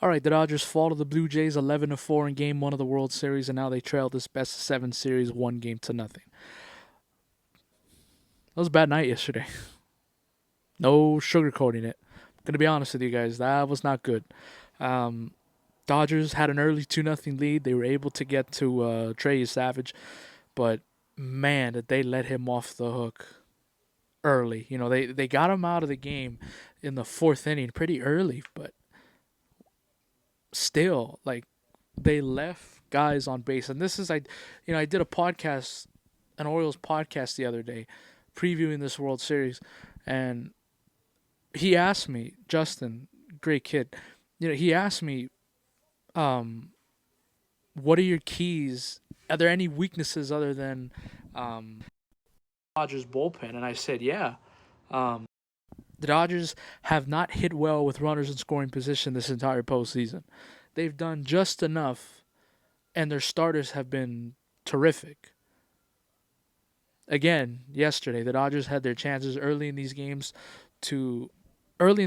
All right, the Dodgers fall to the Blue Jays 11-4 in Game 1 of the World Series, and now they trail this best-of-7 series 1-0. That was a bad night yesterday. No sugarcoating it. I'm going to be honest with you guys. That was not good. Um, Dodgers had an early 2-0 lead. They were able to get to Trey Savage, but man, did they let him off the hook early. They got him out of the game in the fourth inning pretty early, but still, like, they left guys on base. And this is, I did a podcast, an Orioles podcast the other day, previewing this World Series, and he asked me, Justin, great kid, he asked me, um, what are your keys? Are there any weaknesses other than Dodgers bullpen? And I said, yeah. Um, the Dodgers have not hit well with runners in scoring position this entire postseason. They've done just enough, and their starters have been terrific. Again, yesterday, the Dodgers had their chances early in the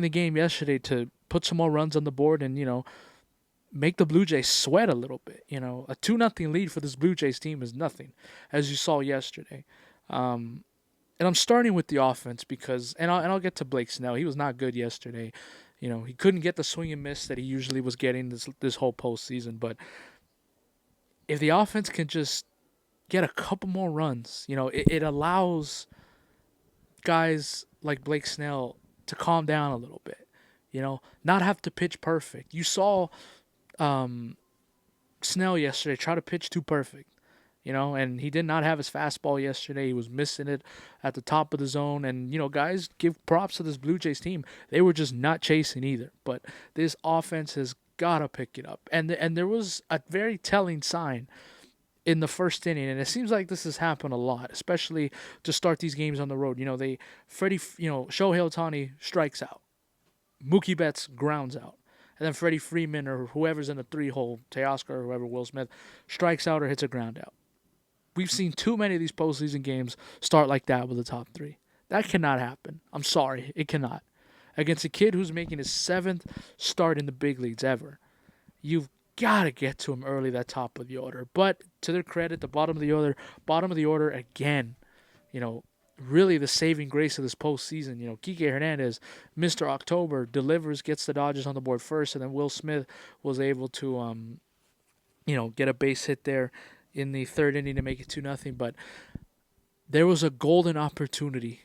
game yesterday to put some more runs on the board and, make the Blue Jays sweat a little bit. A 2-0 lead for this Blue Jays team is nothing, as you saw yesterday. Um, and I'm starting with the offense because, and I'll get to Blake Snell. He was not good yesterday. He couldn't get the swing and miss that he usually was getting this whole postseason. But if the offense can just get a couple more runs, it allows guys like Blake Snell to calm down a little bit. Not have to pitch perfect. You saw um, Snell yesterday try to pitch too perfect. And he did not have his fastball yesterday. He was missing it at the top of the zone. And, guys, give props to this Blue Jays team. They were just not chasing either. But this offense has got to pick it up. And there was a very telling sign in the first inning, and it seems like this has happened a lot, especially to start these games on the road. Shohei Ohtani strikes out. Mookie Betts grounds out. And then Freddie Freeman or whoever's in the three hole, Teoscar or whoever, Will Smith, strikes out or hits a ground out. We've seen too many of these postseason games start like that with the top three. That cannot happen. I'm sorry, it cannot. Against a kid who's making his seventh start in the big leagues ever, you've got to get to him early, that top of the order. But to their credit, the bottom of the order again, you know, really the saving grace of this postseason. Kike Hernandez, Mr. October, delivers, gets the Dodgers on the board first, and then Will Smith was able to, get a base hit there in the third inning to make it 2-0. But there was a golden opportunity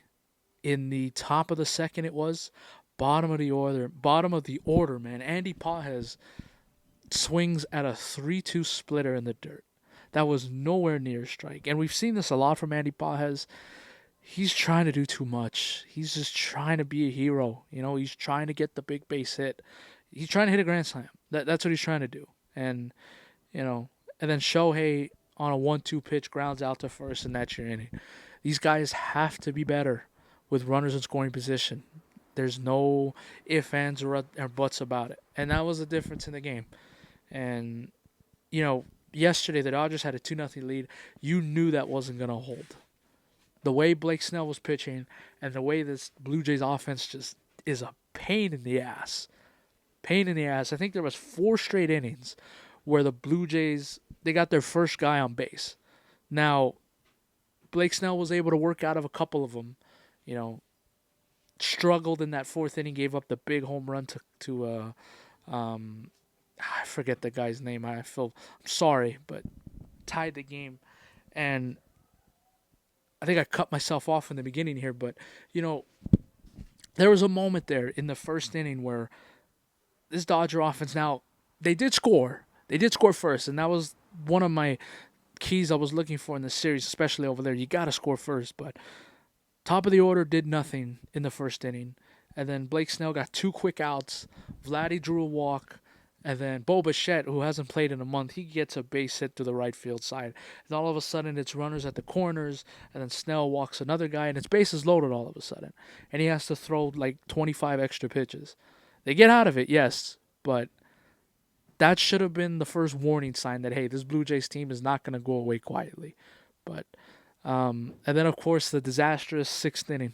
in the top of the second. It was bottom of the order, man. Andy Pages swings at a 3-2 splitter in the dirt. That was nowhere near a strike. And we've seen this a lot from Andy Pages. He's trying to do too much. He's just trying to be a hero. He's trying to get the big base hit. He's trying to hit a grand slam. That's what he's trying to do. And, and then Shohei on a 1-2 pitch grounds out to first, and that's your inning. These guys have to be better with runners in scoring position. There's no ifs, ands, or buts about it. And that was the difference in the game. And, yesterday the Dodgers had a 2-0 lead. You knew that wasn't going to hold. The way Blake Snell was pitching and the way this Blue Jays offense just is a pain in the ass. Pain in the ass. I think there was 4 straight innings where the Blue Jays, they got their first guy on base. Now, Blake Snell was able to work out of a couple of them. Struggled in that fourth inning, gave up the big home run to I forget the guy's name. I'm sorry, but tied the game. And I think I cut myself off in the beginning here, but there was a moment there in the first inning where this Dodger offense, now they did score. They did score first, and that was one of my keys I was looking for in the series, especially over there. You got to score first, but top of the order did nothing in the first inning. And then Blake Snell got 2 quick outs. Vladdy drew a walk. And then Bo Bichette, who hasn't played in a month, he gets a base hit to the right field side. And all of a sudden, it's runners at the corners, and then Snell walks another guy, and it's bases loaded all of a sudden. And he has to throw like 25 extra pitches. They get out of it, yes, but that should have been the first warning sign that, hey, this Blue Jays team is not going to go away quietly. But and then, of course, the disastrous 6th inning,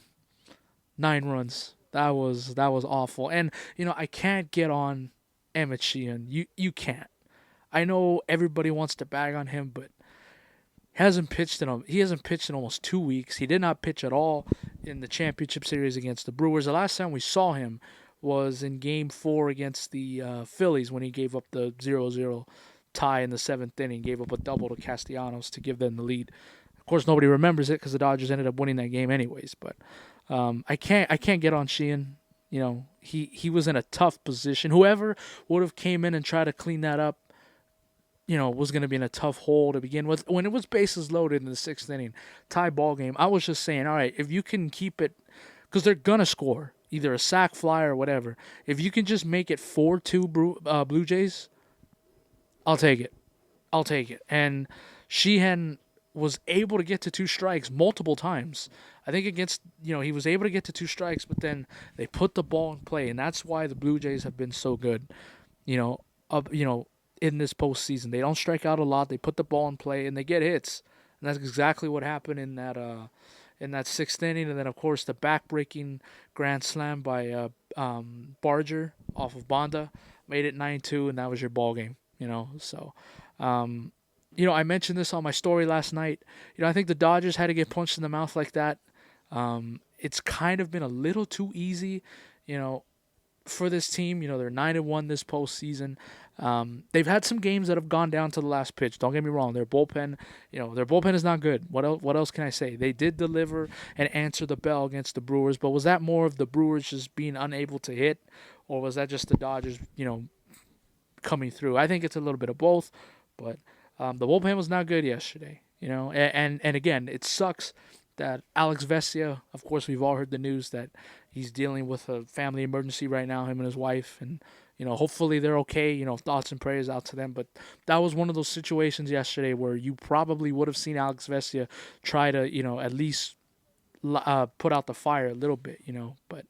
9 runs. That was awful. And, I can't get on Emmett Sheehan. You can't. I know everybody wants to bag on him, but he hasn't pitched in almost 2 weeks. He did not pitch at all in the championship series against the Brewers. The last time we saw him was in Game 4 against the Phillies when he gave up the 0-0 tie in the seventh inning, gave up a double to Castellanos to give them the lead. Of course, nobody remembers it because the Dodgers ended up winning that game anyways. But I can't get on Sheehan. He was in a tough position. Whoever would have came in and tried to clean that up, was going to be in a tough hole to begin with. When it was bases loaded in the sixth inning, tie ball game, I was just saying, all right, if you can keep it, because they're going to score, either a sac fly or whatever. If you can just make it 4-2 Blue Jays, I'll take it. I'll take it. And Sheehan was able to get to two strikes multiple times. I think he was able to get to two strikes, but then they put the ball in play, and that's why the Blue Jays have been so good. You know, up, you know, in this postseason, they don't strike out a lot. They put the ball in play, and they get hits, and that's exactly what happened in that sixth inning. And then, of course, the back-breaking grand slam by Barger off of Banda made it 9-2, and that was your ball game. So um, I mentioned this on my story last night. I think the Dodgers had to get punched in the mouth like that. It's kind of been a little too easy, you know, for this team. They're 9-1 this postseason. They've had some games that have gone down to the last pitch. Don't get me wrong. Their bullpen is not good. What else can I say? They did deliver and answer the bell against the Brewers, but was that more of the Brewers just being unable to hit, or was that just the Dodgers, coming through? I think it's a little bit of both, but the bullpen was not good yesterday. And again, it sucks that Alex Vesia, of course, we've all heard the news that he's dealing with a family emergency right now, him and his wife, and hopefully they're okay. Thoughts and prayers out to them. But that was one of those situations yesterday where you probably would have seen Alex Vesia try to, at least put out the fire a little bit. But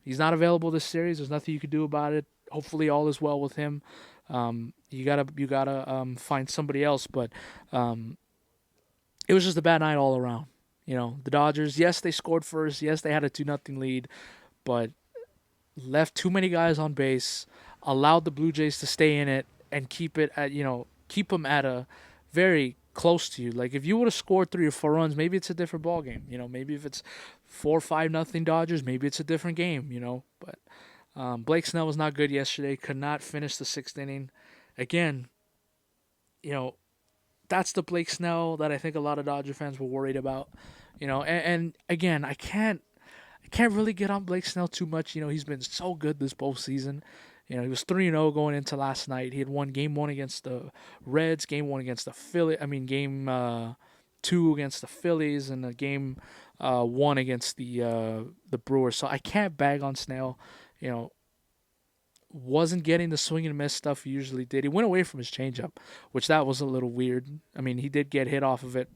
he's not available this series. There's nothing you can do about it. Hopefully, all is well with him. You gotta find somebody else, but it was just a bad night all around. The Dodgers, yes, they scored first. Yes, they had a 2-0 lead, but left too many guys on base, allowed the Blue Jays to stay in it and keep them at a very close to you. Like if you would have scored 3 or 4 runs, maybe it's a different ball game. Maybe if it's 4-5 nothing Dodgers, maybe it's a different game. But Blake Snell was not good yesterday. Could not finish the sixth inning. Again, you know that's the Blake Snell that I think a lot of Dodger fans were worried about. And again, I can't really get on Blake Snell too much. He's been so good this postseason. He was 3-0 going into last night. He had won game 1 against the Reds, game 1 against the Phillies. I mean, game 2 against the Phillies, and the game 1 against the Brewers. So I can't bag on Snell. You know, wasn't getting the swing and miss stuff he usually did. He went away from his changeup, which that was a little weird. I mean, he did get hit off of it.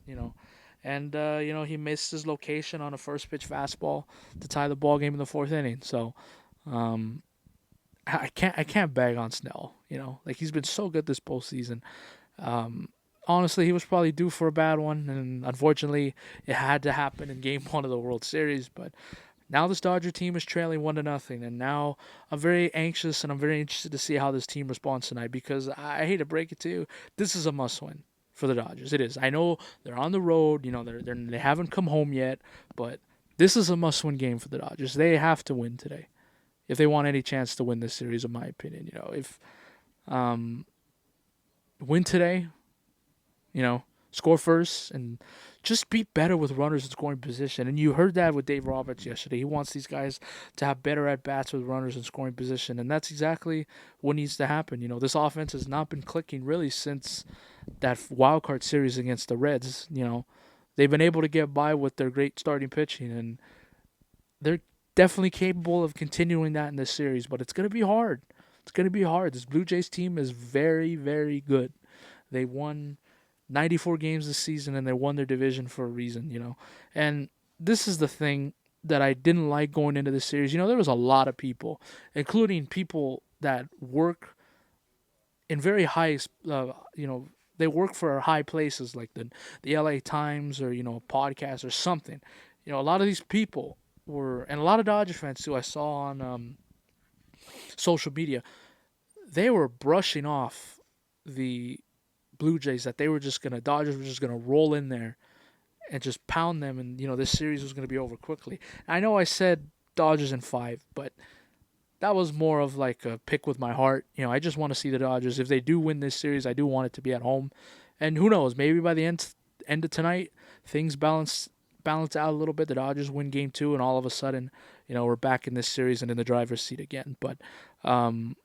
And he missed his location on a first pitch fastball to tie the ball game in the fourth inning. So um, I can't bag on Snell. Like he's been so good this postseason. Um, Honestly, he was probably due for a bad one, and unfortunately, it had to happen in Game 1 of the World Series. But now this Dodger team is trailing 1-0, and now I'm very anxious and I'm very interested to see how this team responds tonight, because I hate to break it to you, this is a must-win for the Dodgers. It is. I know they're on the road. They haven't come home yet, but this is a must-win game for the Dodgers. They have to win today if they want any chance to win this series. In my opinion, if um, win today, score first and just be better with runners in scoring position. And you heard that with Dave Roberts yesterday. He wants these guys to have better at bats with runners in scoring position, and that's exactly what needs to happen. This offense has not been clicking really since that wild card series against the Reds. They've been able to get by with their great starting pitching, and they're definitely capable of continuing that in this series. But it's gonna be hard. It's gonna be hard. This Blue Jays team is very, very good. They won 94 games this season, and they won their division for a reason. And this is the thing that I didn't like going into the series. There was a lot of people, including people that work in very high, they work for high places like the LA Times, or, a podcast or something. A lot of these people and a lot of Dodger fans too, I saw on social media, they were brushing off the Blue Jays, that they were just gonna Dodgers were just gonna roll in there and just pound them, and this series was gonna be over quickly. I know I said Dodgers in 5, but that was more of like a pick with my heart. I just want to see the Dodgers. If they do win this series, I do want it to be at home, and who knows, maybe by the end of tonight, things balance out a little bit. The Dodgers win Game 2, and all of a sudden, we're back in this series and in the driver's seat again. But um,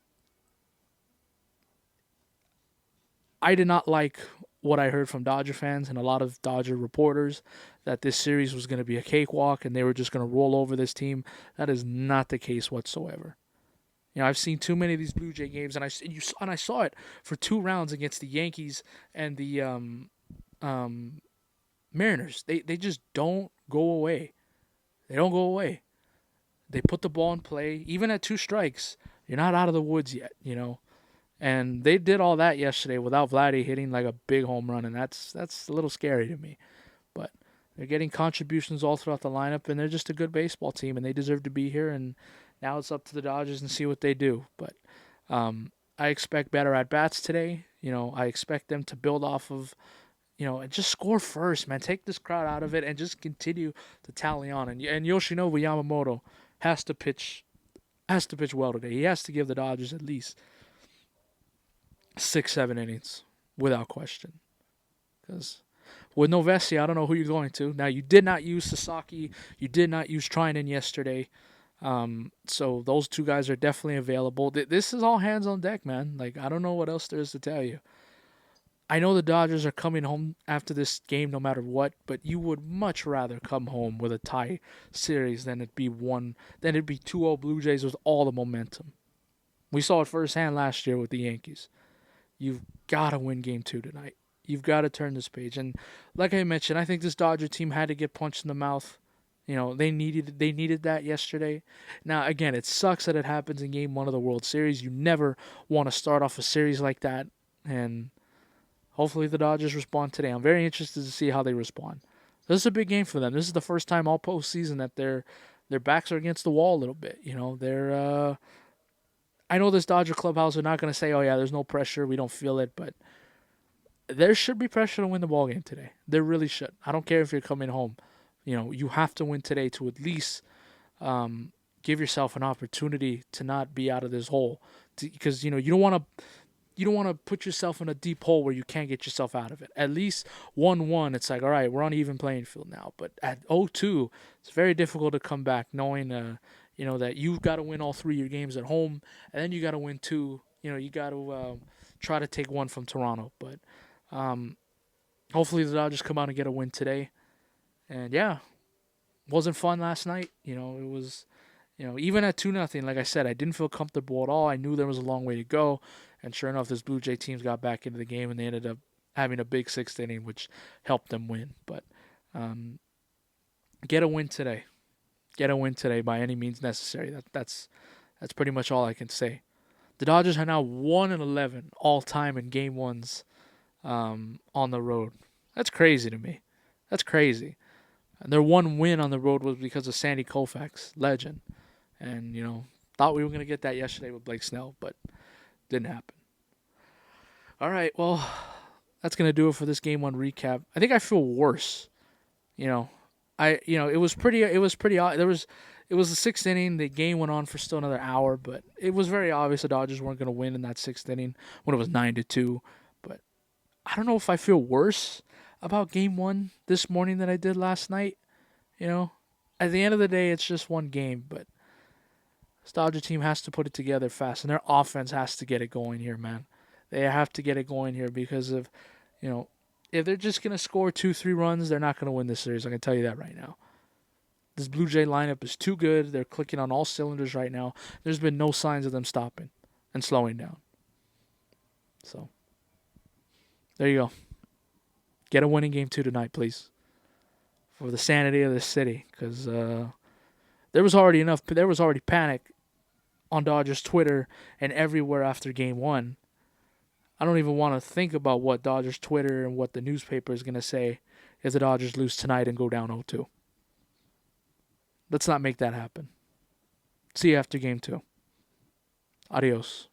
I did not like what I heard from Dodger fans and a lot of Dodger reporters, that this series was going to be a cakewalk and they were just going to roll over this team. That is not the case whatsoever. I've seen too many of these Blue Jay games, and I saw it for 2 rounds against the Yankees and the um, Mariners. They just don't go away. They don't go away. They put the ball in play, even at 2 strikes. You're not out of the woods yet. And they did all that yesterday without Vladdy hitting like a big home run, and that's a little scary to me. But they're getting contributions all throughout the lineup, and they're just a good baseball team, and they deserve to be here. And now it's up to the Dodgers and see what they do. But I expect better at bats today. I expect them to build off of, and just score first, man. Take this crowd out of it and just continue to tally on. And Yoshinobu Yamamoto has to pitch well today. He has to give the Dodgers at least 6, 7 innings without question. Because with Novesi, I don't know who you're going to. Now, you did not use Sasaki. You did not use Trinan yesterday. So those 2 guys are definitely available. This is all hands on deck, man. Like, I don't know what else there is to tell you. I know the Dodgers are coming home after this game no matter what, but you would much rather come home with a tie series than it'd be 2-0 Blue Jays with all the momentum. We saw it firsthand last year with the Yankees. You've got to win Game 2 tonight. You've got to turn this page. And like I mentioned, I think this Dodger team had to get punched in the mouth. They needed that yesterday. Now, again, it sucks that it happens in Game 1 of the World Series. You never want to start off a series like that. And hopefully the Dodgers respond today. I'm very interested to see how they respond. This is a big game for them. This is the first time all postseason that their backs are against the wall a little bit. I know this Dodger clubhouse are not going to say, "Oh yeah, there's no pressure, we don't feel it," but there should be pressure to win the ball game today. There really should. I don't care if you're coming home. You have to win today to at least give yourself an opportunity to not be out of this hole. Because you don't want to put yourself in a deep hole where you can't get yourself out of it. At least 1-1, it's like, all right, we're on even playing field now. But at 0-2, it's very difficult to come back knowing that you've got to win all 3 of your games at home, and then you got to win 2. You got to try to take 1 from Toronto. But hopefully the Dodgers come out and get a win today. And yeah, wasn't fun last night. It was, even at 2-0, like I said, I didn't feel comfortable at all. I knew there was a long way to go. And sure enough, this Blue Jay teams got back into the game, and they ended up having a big 6th inning, which helped them win. But get a win today. Get a win today by any means necessary. That's pretty much all I can say. The Dodgers are now 1-11 all time in Game 1s on the road. That's crazy to me. That's crazy. And their 1 win on the road was because of Sandy Koufax, legend. And, thought we were going to get that yesterday with Blake Snell, but didn't happen. All right, well, that's going to do it for this Game 1 recap. I think I feel worse. It was pretty odd. It was the 6th inning. The game went on for still another hour, but it was very obvious the Dodgers weren't going to win in that 6th inning when it was 9-2. But I don't know if I feel worse about Game 1 this morning than I did last night. At the end of the day, it's just one game, but this Dodger team has to put it together fast, and their offense has to get it going here, man. They have to get it going here because of, if they're just going to score 2-3 runs, they're not going to win this series. I can tell you that right now. This Blue Jay lineup is too good. They're clicking on all cylinders right now. There's been no signs of them stopping and slowing down. So, there you go. Get a winning Game 2 tonight, please, for the sanity of this city, because there was already panic on Dodgers Twitter and everywhere after Game 1. I don't even want to think about what Dodgers Twitter and what the newspaper is going to say if the Dodgers lose tonight and go down 0-2. Let's not make that happen. See you after Game 2. Adios.